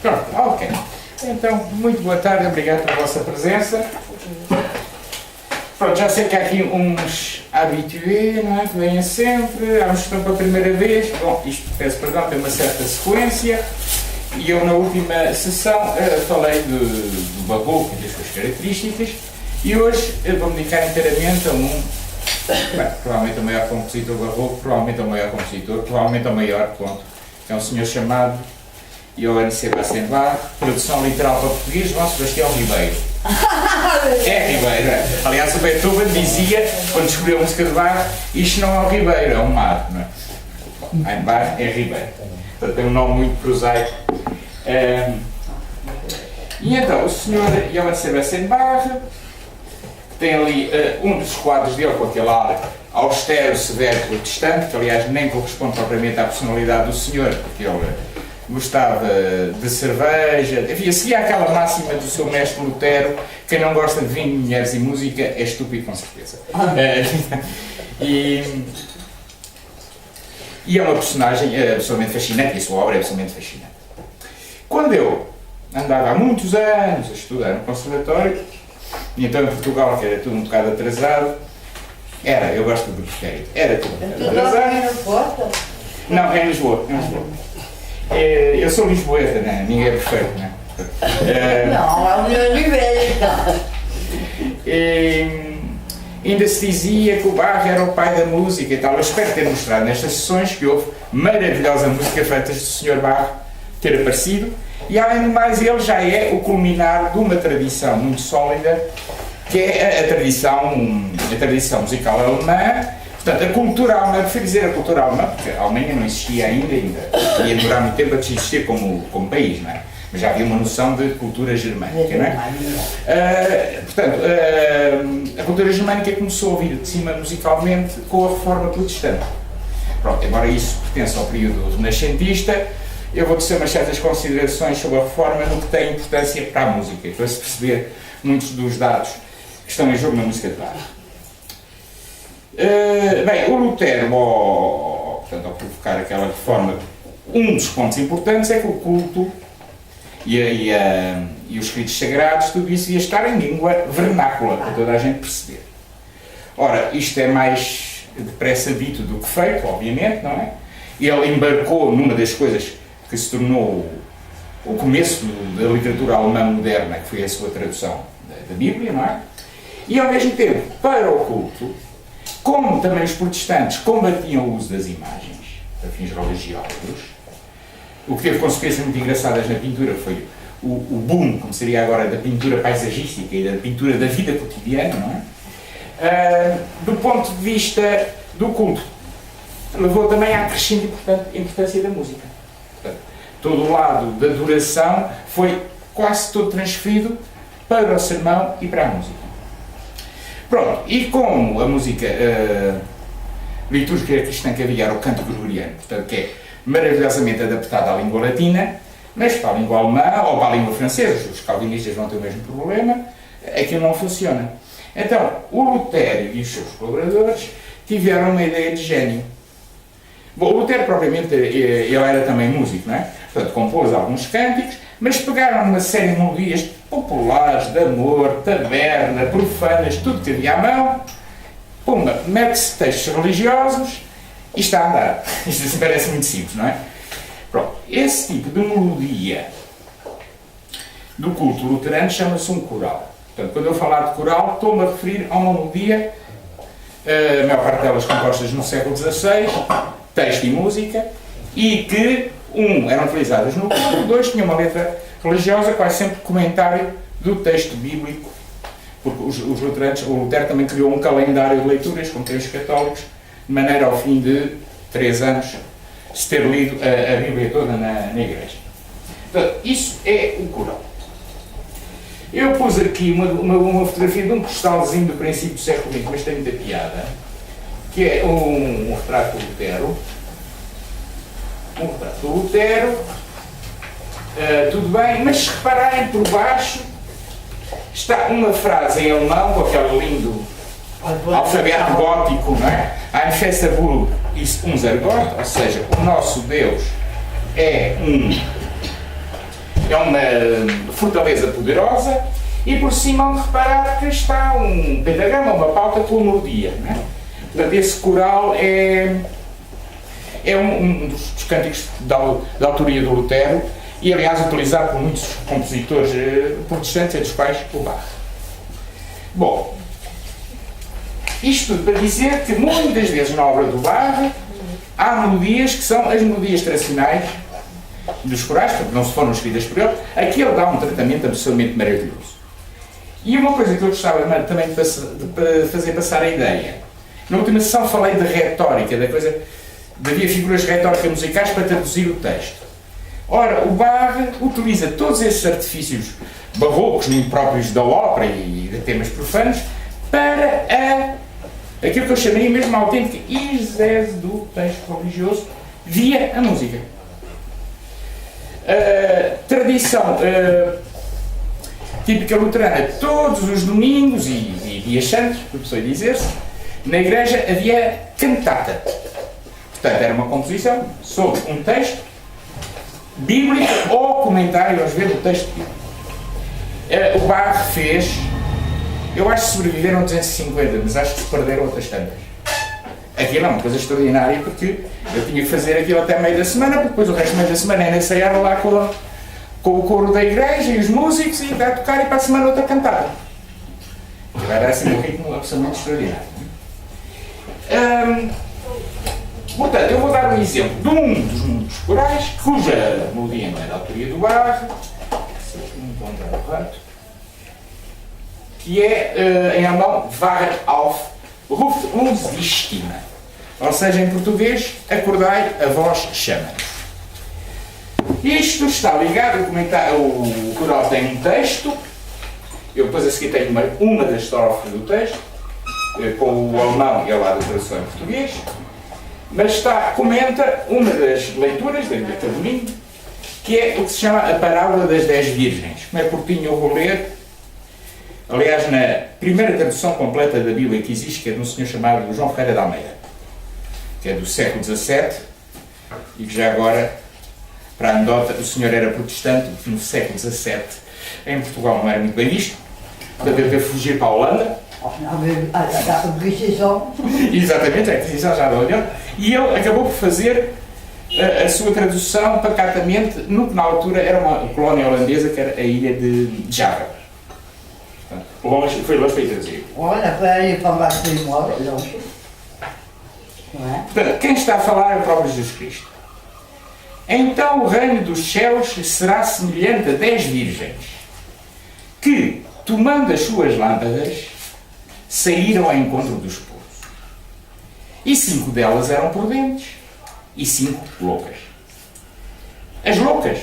Pronto, ok. Então, muito boa tarde, obrigado pela vossa presença. Pronto, já sei que há aqui uns habitués, não é? Que vêm sempre, há uns que estão pela primeira vez. Bom, isto, peço perdão, tem uma certa sequência. E eu, na última sessão, falei do barroco e das suas características. E hoje vou-me dedicar inteiramente a provavelmente o maior compositor barroco, provavelmente o maior compositor, provavelmente o maior, ponto. É um senhor chamado Johann Sebastian Bach, tradução literal para português, João Sebastião Ribeiro. É Ribeiro, é. Aliás, o Beethoven dizia, quando escolheu a música de Bach, isto não é o Ribeiro, é um mar, não é? Bach é Ribeiro. Portanto, tem um nome muito prosaico. E então, o senhor Johann Sebastian Bach tem ali um dos quadros dele com aquele ar austero, severo, protestante, que aliás nem corresponde propriamente à personalidade do senhor, porque ele gostava de cerveja, enfim, seguia aquela máxima do seu mestre Lutero: quem não gosta de vinho, mulheres e música é estúpido, com certeza. E é uma personagem absolutamente fascinante, e a sua obra é absolutamente fascinante. Quando eu andava há muitos anos a estudar no conservatório, e então em Portugal, que era tudo um bocado atrasado, eu gosto de crédito, era tudo um bocado atrasado. Não, é em Lisboa, eu sou lisboeta, né? Ninguém é perfeito, né? Não, é o Oliveira. Ainda se dizia que o Bach era o pai da música e tal. Eu espero ter mostrado nestas sessões que houve maravilhosa música feita do Sr. Bach ter aparecido. E além do mais, ele já é o culminar de uma tradição muito sólida, que é a tradição musical alemã. Portanto, a cultura alemã, prefiro dizer a cultura alemã, porque a Alemanha não existia ainda ia durar muito tempo antes de existir como país, não é? Mas já havia uma noção de cultura germânica, não é? Portanto, a cultura germânica começou a vir de cima musicalmente com a reforma protestante. Pronto, embora isso pertença ao período renascentista, eu vou tecer umas certas considerações sobre a reforma no que tem importância para a música, para se perceber muitos dos dados que estão em jogo na música de Bach. Bem, o Lutero, portanto, ao provocar aquela reforma, um dos pontos importantes é que o culto e os escritos sagrados, tudo isso ia estar em língua vernácula, para toda a gente perceber. Ora, isto é mais depressa dito do que feito, obviamente, não é? Ele embarcou numa das coisas que se tornou o começo da literatura alemã moderna, que foi a sua tradução da Bíblia, não é? E ao mesmo tempo, para o culto, como também os protestantes combatiam o uso das imagens para fins religiosos, o que teve consequências muito engraçadas na pintura foi o boom, como seria agora, da pintura paisagística e da pintura da vida cotidiana, não é? Do ponto de vista do culto, levou também à crescente importância da música. Portanto, todo o lado da adoração foi quase todo transferido para o sermão e para a música. Pronto, e como a música litúrgica cristã que havia era o canto gregoriano, portanto, que é maravilhosamente adaptado à língua latina, mas para a língua alemã ou para a língua francesa, os calvinistas vão ter o mesmo problema, aquilo não funciona. Então, o Lutero e os seus colaboradores tiveram uma ideia de gênio. Bom, o Lutero, propriamente, ele era também músico, não é? Portanto, compôs alguns cânticos, mas pegaram uma série de melodias populares, de amor, taberna, profanas, tudo que havia à mão, pumba, mete-se textos religiosos e está a andar. Isto assim parece muito simples, não é? Pronto, esse tipo de melodia do culto luterano chama-se um coral. Portanto, quando eu falar de coral, estou-me a referir a uma melodia, a maior parte delas compostas no século XVI, texto e música, e que, eram utilizadas no culto, dois, tinham uma letra religiosa, quase sempre comentário do texto bíblico, porque os luteranos, o Lutero também criou um calendário de leituras, como tem os católicos, de maneira ao fim de 3 anos se ter lido a Bíblia toda na igreja. Portanto, isso é o coral. Eu pus aqui uma fotografia de um postalzinho do princípio do século XX, mas tem muita piada, que é um retrato do Lutero. Um retrato do Lutero, tudo bem, mas se repararem por baixo, está uma frase em alemão, com aquele lindo alfabeto gótico, não é? Ein fester Burg ist unser Gott, ou seja, o nosso Deus é uma fortaleza poderosa, e por cima vamos reparar que está um pentagrama, uma pauta com melodia, não é? Portanto, esse coral é um dos cânticos da autoria do Lutero, e aliás utilizado por muitos compositores protestantes, entre os quais o Bach. Bom, isto para dizer que muitas vezes na obra do Bach há melodias que são as melodias tradicionais dos corais, porque não se foram escritas por ele. Aqui ele dá um tratamento absolutamente maravilhoso. E uma coisa que eu gostava também de fazer passar a ideia, na última sessão falei de retórica, da coisa, havia figuras retóricas musicais para traduzir o texto. Ora, o Bach utiliza todos esses artifícios barrocos, muito próprios da ópera e de temas profanos, para aquilo que eu chamaria mesmo a autêntica exegese do texto religioso via a música. Tradição típica luterana, todos os domingos e dias santos, por pessoa dizer-se, na igreja havia cantata. Portanto, era uma composição sobre um texto bíblico ou comentário, às vezes, do texto bíblico. O Bach fez, eu acho que sobreviveram 250, mas acho que se perderam outras tantas. Aquilo é uma coisa extraordinária, porque eu tinha que fazer aquilo até meio da semana, porque depois o resto do meio da semana era ensaiar lá com o coro da igreja e os músicos, e a tocar, e para a semana outra cantada. Era assim um ritmo absolutamente extraordinário. Portanto, eu vou dar um exemplo de um dos muitos corais, cuja melodia não é da autoria do Bach, que é em alemão Wacht auf, ruft uns die Stimme. Ou seja, em português, acordai, a voz chama. Isto está ligado, o coral tem um texto, eu depois a seguir tenho uma das estrofes do texto, com o alemão e ao lado a tradução em português, mas comenta uma das leituras da domingo, que é o que se chama a parábola das 10 virgens. Como é curtinho, eu vou ler. Aliás, na primeira tradução completa da Bíblia que existe, que é de um senhor chamado João Ferreira de Almeida, que é do século XVII, e que já agora, para a anedota, o senhor era protestante, no século XVII, em Portugal não era muito bem visto, portanto ele teve que fugir para a Holanda. Exatamente, a Inquisição já da Holanda, e ele acabou por fazer a sua tradução pacatamente no que na altura era uma colónia holandesa, que era a ilha de Java. Longe, foi longe para ir traduzir. Olha, foi aí para baixo de imóvel, longe. Não é? Portanto, quem está a falar é o próprio Jesus Cristo. Então o reino dos céus será semelhante a 10 virgens, que, tomando as suas lâmpadas, saíram ao encontro do esposo. E 5 delas eram prudentes, e 5 loucas. As loucas,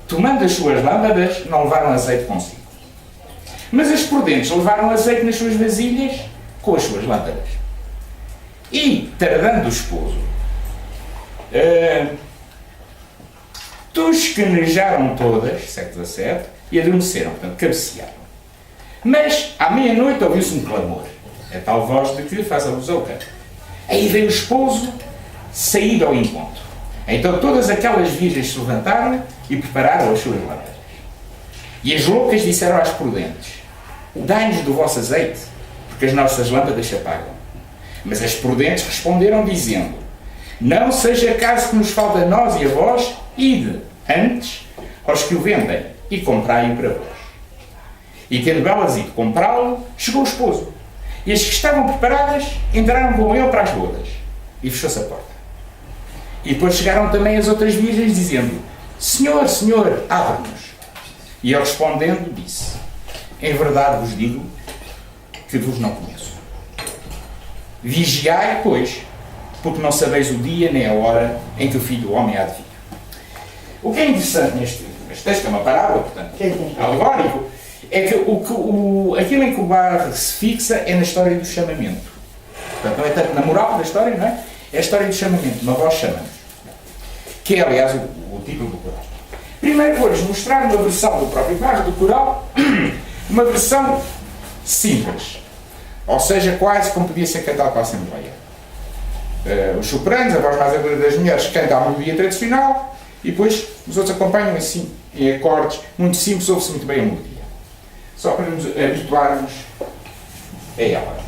tomando as suas lâmpadas, não levaram azeite consigo. Mas as prudentes levaram azeite nas suas vasilhas com as suas lâmpadas. E, tardando o esposo, tosquenejaram todas, século XVII, e adormeceram, portanto, cabecearam. Mas, à meia-noite, ouviu-se um clamor. É tal voz de que faz alusão ao canto. Aí veio o esposo sair ao encontro. Então todas aquelas virgens se levantaram e prepararam as suas lâmpadas. E as loucas disseram às prudentes: dai-nos do vosso azeite, porque as nossas lâmpadas se apagam. Mas as prudentes responderam dizendo: não seja caso que nos falte a nós e a vós, ide antes aos que o vendem e comprai-o para vós. E tendo elas ido comprá-lo, chegou o esposo. E as que estavam preparadas entraram com ele para as bodas. E fechou-se a porta. E depois chegaram também as outras virgens, dizendo: Senhor, Senhor, abre-nos. E ele respondendo disse: em verdade vos digo que vos não conheço. Vigiai, pois, porque não sabeis o dia nem a hora em que o Filho do Homem há de vir. O que é interessante neste texto, é uma parábola, portanto, alegórico, é que aquilo em que o Bach se fixa é na história do chamamento. Portanto, não é tanto na moral da história, não é? É a história do chamamento, uma voz chama-nos. Que é, aliás, o título do coral. Primeiro vou-lhes mostrar uma versão do próprio Bach, do coral, uma versão simples. Ou seja, quase como podia ser cantado para a Assembleia. Os sopranos, a voz mais aguda das mulheres, canta a melodia tradicional e depois os outros acompanham assim, em acordes muito simples, ouve-se muito bem a melodia. Só para nos habituarmos a ela.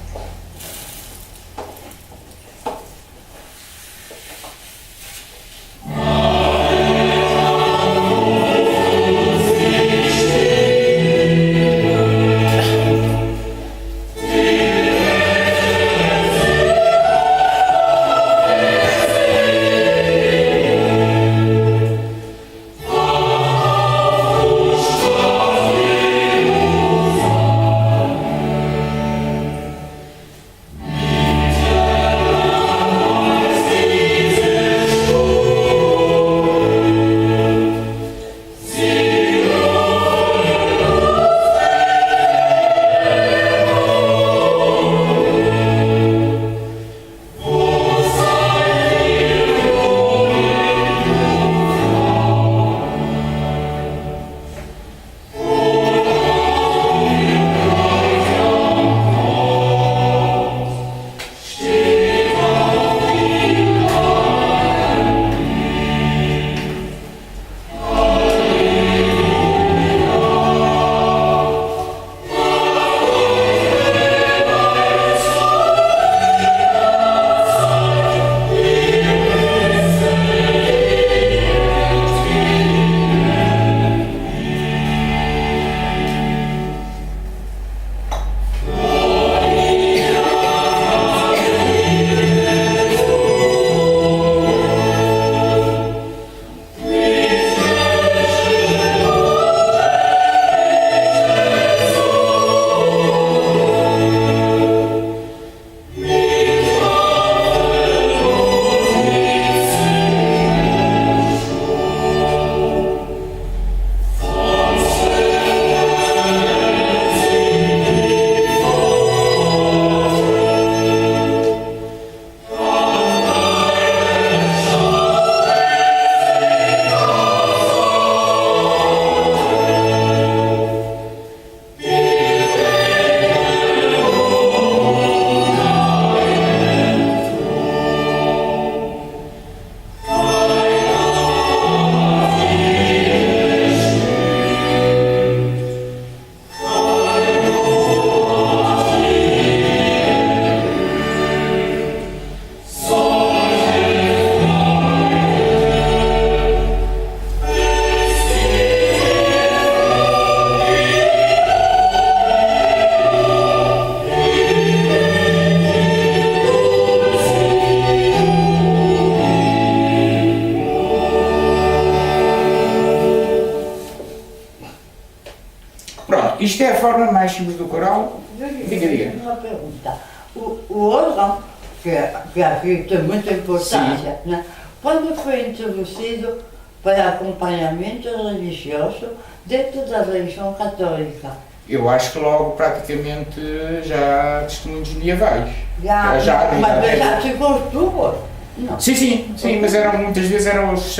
Isto é a forma mais simples do coral. Diga. Uma pergunta. O órgão, que aqui tem muita importância, né? Quando foi introduzido para acompanhamento religioso dentro da religião católica? Eu acho que logo praticamente já há testemunhos medievais. Mas já se construiu? Não. Sim, mas muitas vezes eram os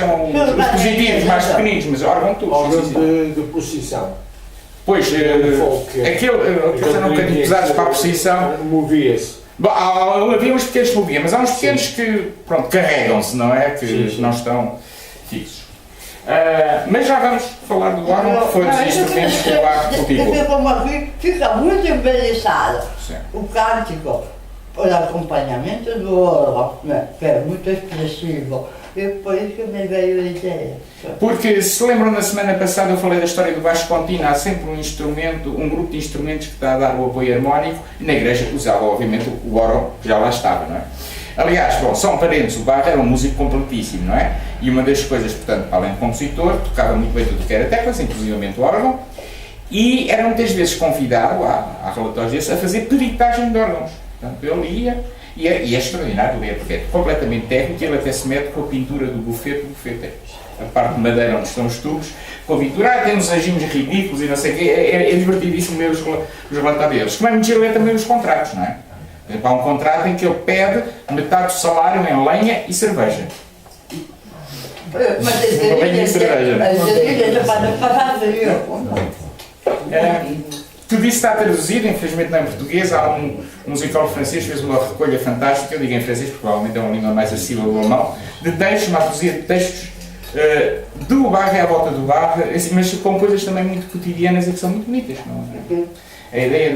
positivos mais pequeninos, mas órgão tudo. Órgão de procissão. Pois, aquele que eram um bocadinho pesados para a procissão. Movia-se. Havia uns pequenos que moviam, mas há uns pequenos que, pronto, carregam-se, não é? Que não estão fixos. Mas já vamos falar do órgão, que foi dos instrumentos que o ar cultivou. Fica muito embelezado o cântico, o acompanhamento do órgão, né? Que é muito expressivo. E por isso que me veio a ideia. Porque, se lembram, na semana passada eu falei da história do baixo contínuo, há sempre um grupo de instrumentos que está a dar o apoio harmónico, e na igreja usava, obviamente, o órgão, que já lá estava, não é? Aliás, só um parênteses, o Bach era um músico completíssimo, não é? E uma das coisas, portanto, além de compositor, tocava muito bem tudo que era teclas, inclusivamente o órgão, e era muitas vezes convidado, há relatórios desses, a fazer peritagem de órgãos. Portanto, ele ia, e é extraordinário ler, porque é completamente técnico, ele até se mete com a pintura do bufete, a parte de madeira onde estão os tubos, com a pintura, tem uns anjinhos ridículos e não sei o quê, é divertidíssimo ler os relatórios. Como é muito giro ler também os contratos, não é? Por exemplo, há um contrato em que ele pede metade do salário em lenha e cerveja. Mas lenha e cerveja. tudo isso está traduzido, infelizmente não em português. Há um musicólogo francês que fez uma recolha fantástica, eu digo em francês porque provavelmente é uma língua mais acessível do alemão, de textos, uma poesia de textos do bairro e à volta do bairro, mas com coisas também muito cotidianas e que são muito bonitas, não é? A ideia